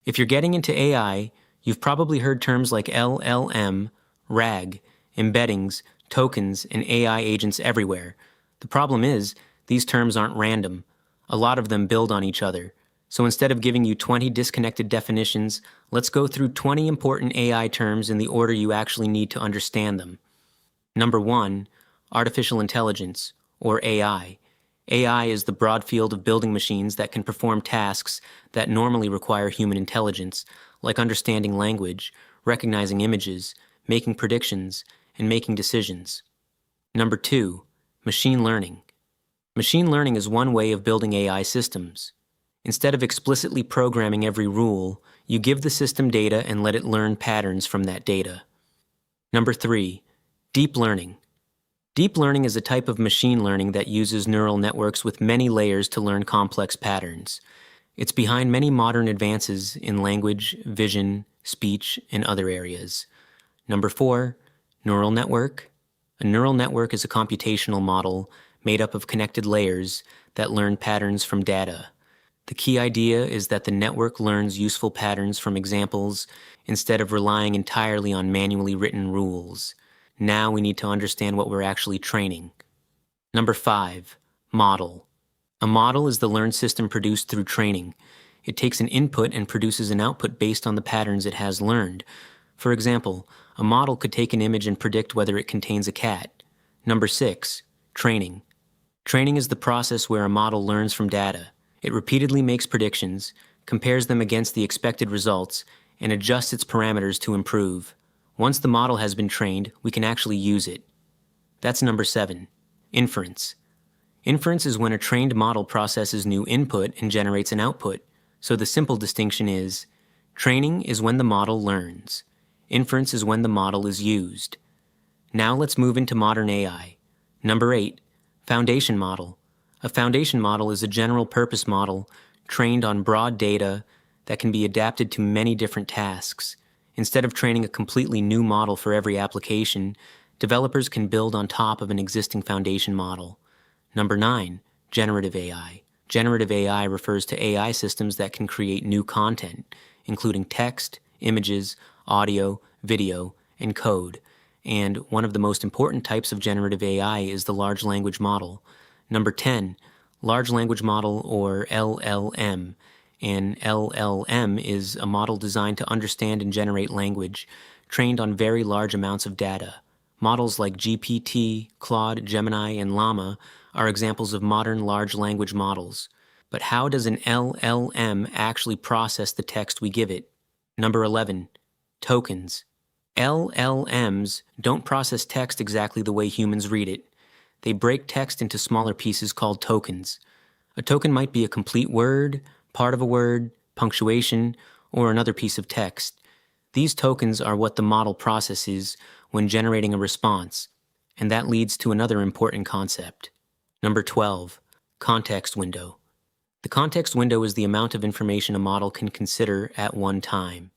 If you're getting into AI, you've probably heard terms like LLM, RAG, embeddings, tokens, and AI agents everywhere. The problem is, these terms aren't random. A lot of them build on each other. So instead of giving you 20 disconnected definitions, let's go through 20 important AI terms in the order you actually need to understand them. Number 1, artificial intelligence, or AI. AI is the broad field of building machines that can perform tasks that normally require human intelligence, like understanding language, recognizing images, making predictions, and making decisions. Number 2, machine learning. Machine learning is one way of building AI systems. Instead of explicitly programming every rule, you give the system data and let it learn patterns from that data. Number 3, deep learning. Deep learning is a type of machine learning that uses neural networks with many layers to learn complex patterns. It's behind many modern advances in language, vision, speech, and other areas. Number 4, neural network. A neural network is a computational model made up of connected layers that learn patterns from data. The key idea is that the network learns useful patterns from examples instead of relying entirely on manually written rules. Now we need to understand what we're actually training. Number 5, model. A model is the learned system produced through training. It takes an input and produces an output based on the patterns it has learned. For example, a model could take an image and predict whether it contains a cat. Number 6, training. Training is the process where a model learns from data. It repeatedly makes predictions, compares them against the expected results, and adjusts its parameters to improve. Once the model has been trained, we can actually use it. That's number 7, inference. Inference is when a trained model processes new input and generates an output. So the simple distinction is, training is when the model learns. Inference is when the model is used. Now let's move into modern AI. Number 8, foundation model. A foundation model is a general-purpose model trained on broad data that can be adapted to many different tasks. Instead of training a completely new model for every application, developers can build on top of an existing foundation model. Number 9, generative AI. Generative AI refers to AI systems that can create new content, including text, images, audio, video, and code. And one of the most important types of generative AI is the large language model. Number 10, large language model, or LLM. An LLM is a model designed to understand and generate language, trained on very large amounts of data. Models like GPT, Claude, Gemini, and Llama are examples of modern large language models. But how does an LLM actually process the text we give it? Number 11, tokens. LLMs don't process text exactly the way humans read it. They break text into smaller pieces called tokens. A token might be a complete word, part of a word, punctuation, or another piece of text. These tokens are what the model processes when generating a response, and that leads to another important concept. Number 12, context window. The context window is the amount of information a model can consider at one time.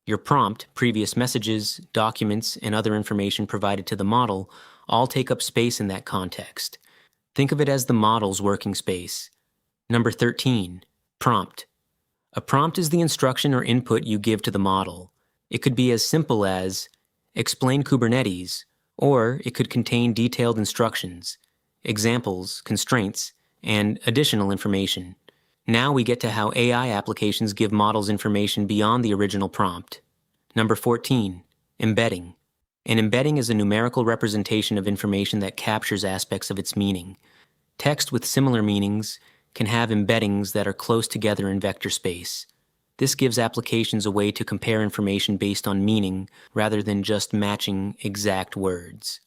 Your prompt, previous messages, documents, and other information provided to the model all take up space in that context. Think of it as the model's working space. Number 13, prompt. A prompt is the instruction or input you give to the model. It could be as simple as, explain Kubernetes, or it could contain detailed instructions, examples, constraints, and additional information. Now we get to how AI applications give models information beyond the original prompt. Number 14, embedding. An embedding is a numerical representation of information that captures aspects of its meaning. Text with similar meanings can have embeddings that are close together in vector space. This gives applications a way to compare information based on meaning rather than just matching exact words.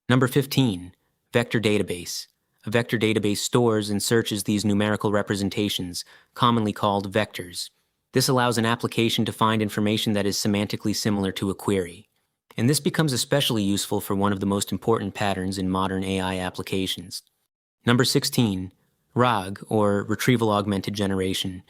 Number 15, vector database. A vector database stores and searches these numerical representations, commonly called vectors. This allows an application to find information that is semantically similar to a query. And this becomes especially useful for one of the most important patterns in modern AI applications. Number 16, RAG, or Retrieval Augmented Generation.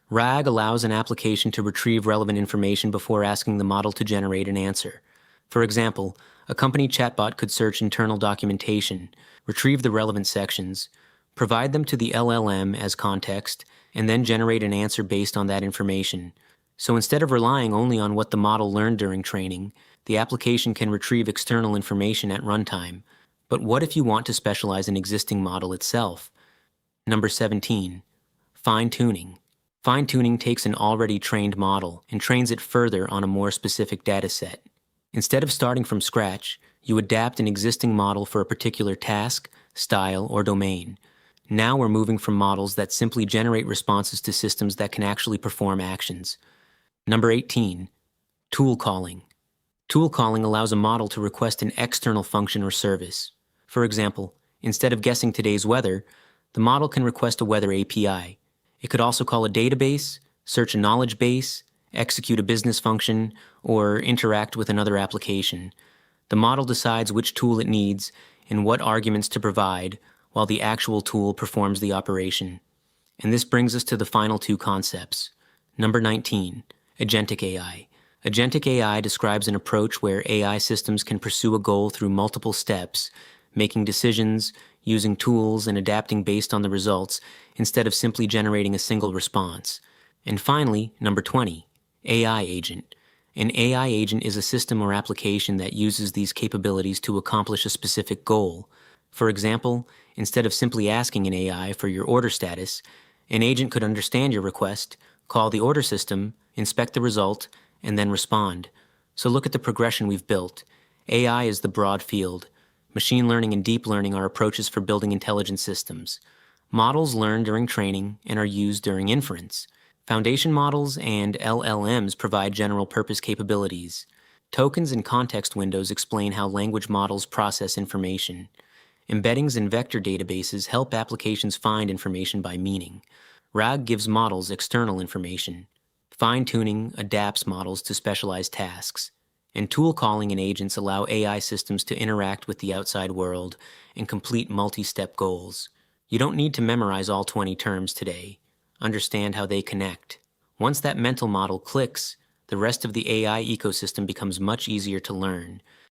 RAG allows an application to retrieve relevant information before asking the model to generate an answer. For example, a company chatbot could search internal documentation, retrieve the relevant sections, provide them to the LLM as context, and then generate an answer based on that information. So instead of relying only on what the model learned during training, the application can retrieve external information at runtime. But what if you want to specialize an existing model itself? Number 17. Fine-tuning. Fine-tuning takes an already trained model and trains it further on a more specific dataset. Instead of starting from scratch, you adapt an existing model for a particular task, style, or domain. Now we're moving from models that simply generate responses to systems that can actually perform actions. Number 18. Tool calling. Tool calling allows a model to request an external function or service. For example, instead of guessing today's weather, the model can request a weather API. It could also call a database, search a knowledge base, execute a business function, or interact with another application. The model decides which tool it needs and what arguments to provide, while the actual tool performs the operation. And this brings us to the final two concepts. Number 19, Agentic AI. Agentic AI describes an approach where AI systems can pursue a goal through multiple steps, making decisions, using tools, and adapting based on the results, instead of simply generating a single response. And finally, number 20, AI agent. An AI agent is a system or application that uses these capabilities to accomplish a specific goal. For example, instead of simply asking an AI for your order status, an agent could understand your request, call the order system, inspect the result, and then respond. So look at the progression we've built. AI is the broad field. Machine learning and deep learning are approaches for building intelligent systems. Models learn during training and are used during inference. Foundation models and LLMs provide general-purpose capabilities. Tokens and context windows explain how language models process information. Embeddings and vector databases help applications find information by meaning. RAG gives models external information. Fine-tuning adapts models to specialized tasks. And tool calling and agents allow AI systems to interact with the outside world and complete multi-step goals. You don't need to memorize all 20 terms today. Understand how they connect. Once that mental model clicks, the rest of the AI ecosystem becomes much easier to learn.